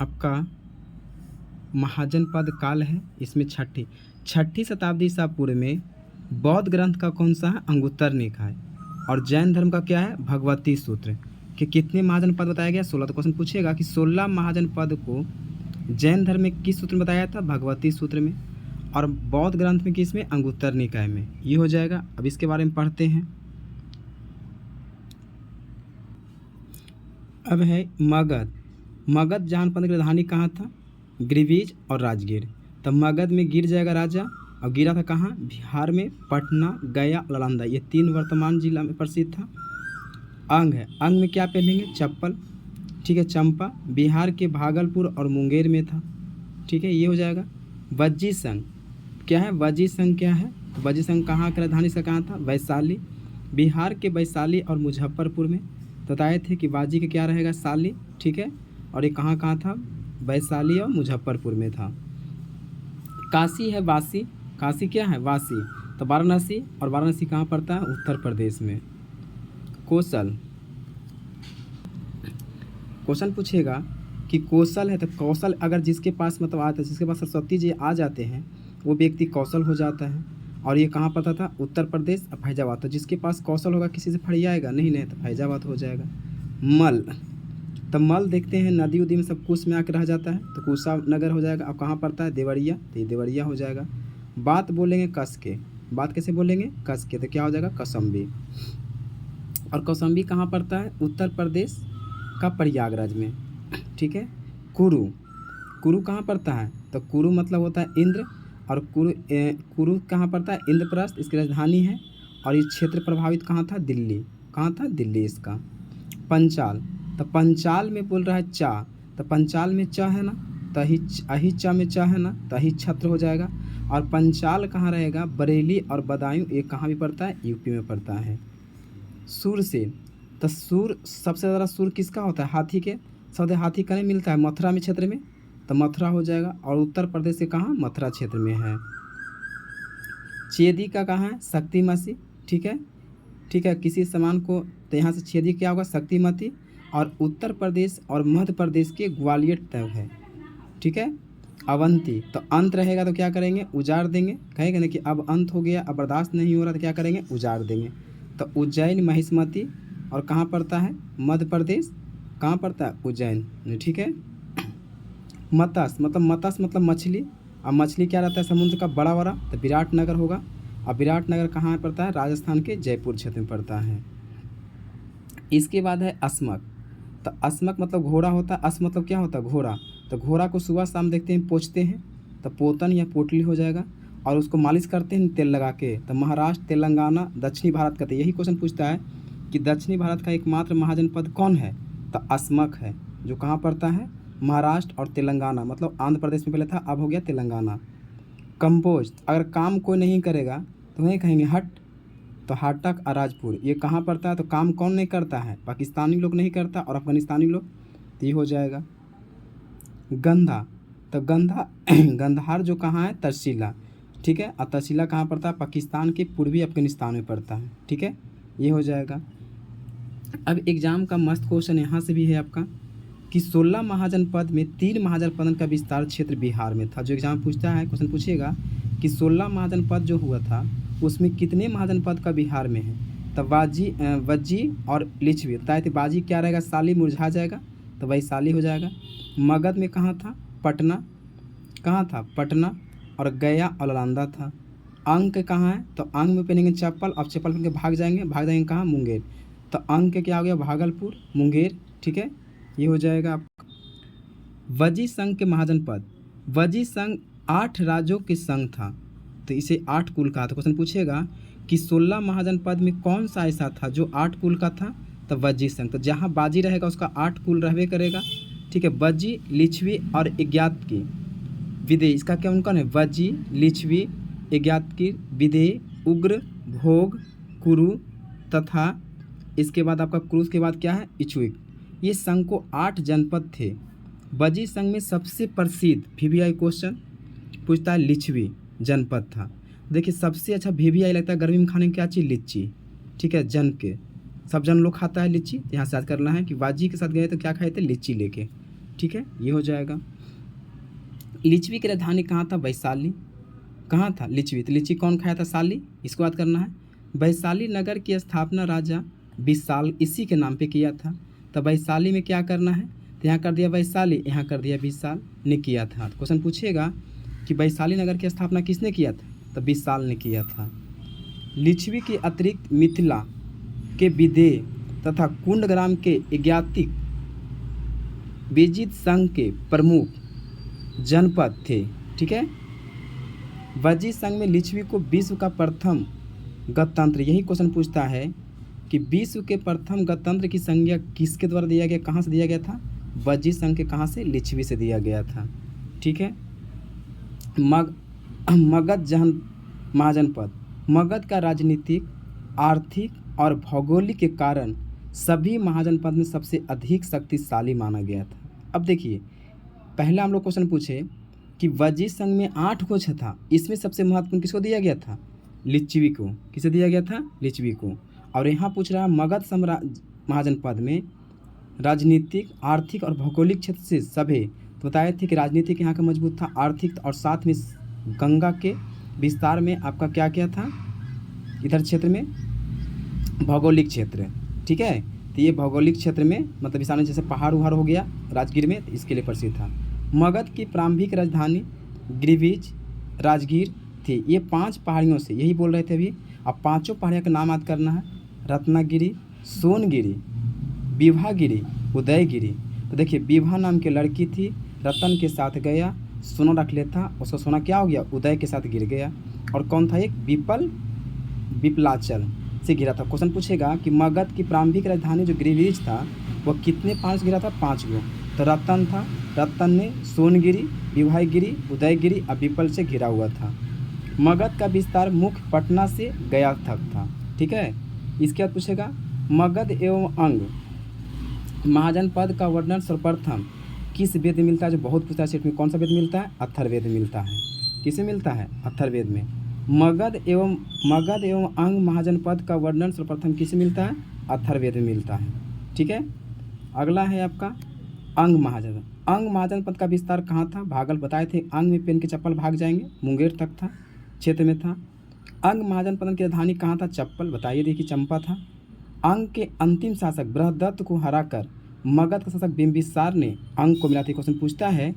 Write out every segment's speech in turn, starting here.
आपका महाजनपद काल है, इसमें छठी छठी शताब्दी ईसा पूर्व में बौद्ध ग्रंथ का कौन सा है? अंगुत्तर निकाय। और जैन धर्म का क्या है? भगवती सूत्र। कि कितने महाजनपद बताया गया? 16। तो क्वेश्चन पूछेगा कि 16 महाजनपद को जैन धर्म में किस सूत्र में बताया था? भगवती सूत्र में। और बौद्ध ग्रंथ में किस में? अंगुत्तर निकाय में। ये हो जाएगा। अब इसके बारे में पढ़ते हैं। अब है मगध। मगध जानपद की राजधानी कहाँ था? गिरिवीज और राजगीर। तब मगध में गिर जाएगा राजा, और गिरा था कहाँ? बिहार में पटना, गया, नालंदा, ये 3 वर्तमान जिला में प्रसिद्ध था। अंग है, अंग में क्या पहनेंगे? चप्पल। ठीक है। चंपा बिहार के भागलपुर और मुंगेर में था। ठीक है, ये हो जाएगा। वज्जी संघ क्या है? वज्जी संघ क्या है? वज्जी संघ कहाँ की राजधानी से कहाँ था? वैशाली। बिहार के वैशाली और मुजफ्फरपुर में। बताए थे कि वाजी का क्या रहेगा? शाली। ठीक है। और ये कहाँ कहाँ था? वैशाली और मुजफ्फरपुर में था। काशी है वासी। काशी क्या है? वासी। तो वाराणसी, और वाराणसी कहाँ पड़ता है? उत्तर प्रदेश में। कौशल। क्वेश्चन पूछेगा कि कौशल है, तो कौशल अगर जिसके पास मतलब आता है, जिसके पास सरस्वती जी आ जाते हैं वो व्यक्ति कौशल हो जाता है। और ये कहाँ पता था? उत्तर प्रदेश और फैजाबाद। तो जिसके पास कौशल होगा किसी से फरियाएगा नहीं, नहीं तो फैजाबाद हो जाएगा। मल। तो मल देखते हैं नदी उदी में सब कुछ में आकर रह जाता है, तो कुशा नगर हो जाएगा। अब कहाँ पड़ता है? देवरिया। तो ये देवरिया हो जाएगा। बात बोलेंगे कस के। बात कैसे बोलेंगे? कस के। तो क्या हो जाएगा? कौशाम्बी। और कौशाम्बी कहाँ पड़ता है? उत्तर प्रदेश का प्रयागराज में। ठीक है। कुरु। कुरु कहाँ पड़ता है? तो कुरु मतलब होता है इंद्र। और कुरु कहाँ पड़ता है? इंद्रप्रस्थ इसकी राजधानी है। और ये क्षेत्र प्रभावित कहाँ था? दिल्ली। कहाँ था? दिल्ली इसका। पंचाल। तो पंचाल में बोल रहा है चा। तो पंचाल में च है ना, तो अही चा में च है ना, तो अही छत्र हो जाएगा। और पंचाल कहाँ रहेगा? बरेली और बदायूं, ये कहाँ भी पड़ता है? यूपी में पड़ता है। सूरसेन। तो सूर सबसे ज़्यादा सूर किसका होता है? हाथी के। सबसे हाथी कहाँ मिलता है? मथुरा में क्षेत्र में। तो मथुरा हो जाएगा। और उत्तर प्रदेश के कहाँ? मथुरा क्षेत्र में है। चेदी का कहाँ है? शक्तिमती। ठीक है। ठीक है। किसी सामान को, तो यहाँ से छेदी क्या होगा? शक्तिमती। और उत्तर प्रदेश और मध्य प्रदेश के ग्वालियर तक है। ठीक है। अवंती। तो अंत रहेगा तो क्या करेंगे? उजाड़ देंगे। कहेंगे ना कि अब अंत हो गया, अब बर्दाश्त नहीं हो रहा, तो क्या करेंगे? उजाड़ देंगे। तो उज्जैन, महिष्मती। और कहाँ पड़ता है? मध्य प्रदेश। कहाँ पड़ता है? उज्जैन। ठीक है। मत्स्य मतलब मछली। अब मछली क्या रहता है? समुद्र का बड़ा बड़ा। तो विराट नगर होगा। और विराट नगर कहाँ पड़ता है? राजस्थान के जयपुर क्षेत्र में पड़ता है। इसके बाद है अस्मक। तो अस्मक मतलब घोड़ा होता है। अस मतलब क्या होता है? घोड़ा। तो घोड़ा को सुबह शाम देखते हैं पोंछते हैं, तो पोतन या पोटली हो जाएगा। और उसको मालिश करते हैं तेल लगा के। तो महाराष्ट्र, तेलंगाना, दक्षिणी भारत का। तो यही क्वेश्चन पूछता है कि दक्षिणी भारत का एकमात्र महाजनपद कौन है? तो अस्मक है, जो कहाँ पड़ता है? महाराष्ट्र और तेलंगाना, मतलब आंध्र प्रदेश में पहले था, अब हो गया तेलंगाना। कंपोज। अगर काम कोई नहीं करेगा तो वहीं कहेंगे हट। तो हाटक अराजपुर, ये कहाँ पड़ता है? तो काम कौन नहीं करता है? पाकिस्तानी लोग नहीं करता, और अफगानिस्तानी लोग। तो ये हो जाएगा। गंधा। तो गंधा गंधार जो कहाँ है? तहसीला। ठीक है। और तहसीला कहाँ पड़ता है? पाकिस्तान के पूर्वी अफगानिस्तान में पड़ता है। ठीक है, ये हो जाएगा। अब एग्जाम का मस्त क्वेश्चन यहाँ से भी है आपका कि 16 महाजनपद में 3 महाजनपद का विस्तार क्षेत्र बिहार में था। जो एग्जाम पूछता है, क्वेश्चन पूछेगा कि 16 महाजनपद जो हुआ था उसमें कितने महाजनपद का बिहार में है? तब वज्जी और लिच्छवी बताए थे। बाजी क्या रहेगा? साली मुरझा जाएगा, तो वैशाली हो जाएगा। मगध में कहाँ था? पटना। कहाँ था? पटना। और गया और नालंदा था। अंक कहाँ है? तो अंग में पहनेंगे चप्पल, अब चप्पल पहन के भाग जाएंगे कहाँ? मुंगेर। तो अंग के क्या हो गया? भागलपुर, मुंगेर। ठीक है, ये हो जाएगा आपका। वजी संघ के महाजनपद। वजी संघ 8 राज्यों के संघ था, तो इसे 8 कुल का। तो क्वेश्चन पूछेगा कि 16 महाजनपद में कौन सा ऐसा था जो 8 कुल का था? तो वजी संघ। तो जहाँ बाजी रहेगा उसका 8 कुल रहबे करेगा। ठीक है। वजी, लिच्छवी और ज्ञातकी, विदेह, इसका क्या उनका है? वजी, लिच्छवी, ज्ञातकी, विदेह, उग्र, भोग, कुरु तथा इसके बाद आपका क्रूज के बाद क्या है? इच्छुक। ये संघ को 8 जनपद थे। वजी संघ में सबसे प्रसिद्ध वीवीआई क्वेश्चन पूछता है लिच्छवी जनपद था। देखिए सबसे अच्छा वीवीआई लगता है गर्मी में खाने की क्या चीज़? लीची। ठीक है, जन के सब जन लोग खाता है लीची। यहाँ से याद करना है कि वाजी के साथ गए तो क्या खाए थे? लीची लेके। ठीक है, ये हो जाएगा। लिच्छवी की राजधानी कहाँ था? वैशाली। कहाँ था? लिच्छवी। तो लिच्छवी कौन खाया था? शाली। इसको याद करना है। वैशाली नगर की स्थापना राजा विशाल इसी के नाम पे किया था। तो वैशाली में क्या करना है? तो यहाँ कर दिया वैशाली, यहाँ कर दिया विशाल ने किया था। तो क्वेश्चन पूछेगा कि वैशाली नगर की स्थापना किसने किया था? तो विशाल ने किया था। लिच्छवी के अतिरिक्त मिथिला के विदेह तथा कुंडग्राम के ज्ञातिक विजित संघ के प्रमुख जनपद थे। ठीक है, वजीद संघ में लिच्छवी को विश्व का प्रथम गणतंत्र, यही क्वेश्चन पूछता है कि विश्व के प्रथम गणतंत्र की संज्ञा किसके द्वारा दिया गया, कहाँ से दिया गया था? वजीद संघ के कहाँ से? लिच्छवी से दिया गया था। ठीक है, मगध जहन महाजनपद, मगध का राजनीतिक, आर्थिक और भौगोलिक के कारण सभी महाजनपद में सबसे अधिक शक्तिशाली माना गया था। अब देखिए, पहला हम लोग क्वेश्चन पूछे कि वजीद संघ में 8 गोछ था, इसमें सबसे महत्वपूर्ण किसको दिया गया था? लिच्छवी को। किसे दिया गया था? लिच्छवी को। और यहाँ पूछ रहा है मगध साम्राज्य महाजनपद में राजनीतिक, आर्थिक और भौगोलिक क्षेत्र से सभी, तो बताए थे कि राजनीतिक यहाँ का मजबूत था, आर्थिक और साथ में गंगा के विस्तार में आपका क्या क्या था इधर क्षेत्र में? भौगोलिक क्षेत्र। ठीक है, तो ये भौगोलिक क्षेत्र में मतलब विस्तार में जैसे पहाड़ उहाड़ हो गया राजगीर में, तो इसके लिए प्रसिद्ध था। मगध की प्रारंभिक राजधानी गिरिविज, राजगीर थी। ये 5 पहाड़ियों से, यही बोल रहे थे अभी। अब 5 पहाड़ियों का नाम याद करना है, रत्नागिरी, सोनगिरी, विभागिरी, उदयगिरी। तो देखिए, विभा नाम की लड़की थी, रतन के साथ गया, सोना रख लेता, उसका सोना क्या हो गया? उदय के साथ गिर गया। और कौन था? एक विपलाचल से गिरा था। क्वेश्चन पूछेगा कि मगध की प्रारंभिक राजधानी जो गिरिविज था वह कितने 5 गिरा था? 5 गो। तो रतन था, रतन ने सोनगिरी, विभागिरी, उदयगिरी और विपल से घिरा हुआ था। मगध का विस्तार मुख्य पटना से गया तक था। ठीक है, इसके बाद पूछेगा मगध एवं अंग महाजनपद का वर्णन सर्वप्रथम किस वेद में मिलता है? जो बहुत पूछता है सेट में, कौन सा वेद मिलता है? अथर्ववेद में मिलता है। किसे मिलता है? अथर्ववेद में। मगध एवं अंग महाजनपद का वर्णन सर्वप्रथम किसे मिलता है? अथर्ववेद में मिलता है। ठीक है, अगला है आपका अंग महाजन। अंग महाजनपद का विस्तार कहाँ था? भागल बताए थे, अंग में पेन के चप्पल भाग जाएंगे, मुंगेर तक था, क्षेत्र में था। अंग महाजनपद की राजधानी कहाँ था? चप्पल, बताइए, देखिए चंपा था। अंग के अंतिम शासक बृहदत्त को हराकर मगध का शासक बिंबिसार ने अंग को मिला था। क्वेश्चन पूछता है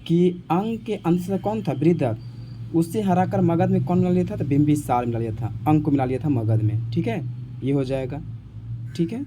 कि अंग के अंतिम शासक कौन था? बृहदत्त, उससे हराकर मगध में कौन मिला लिया था? तो बिंबिसार मिला लिया था, अंग को मिला लिया था मगध में। ठीक है, ये हो जाएगा। ठीक है।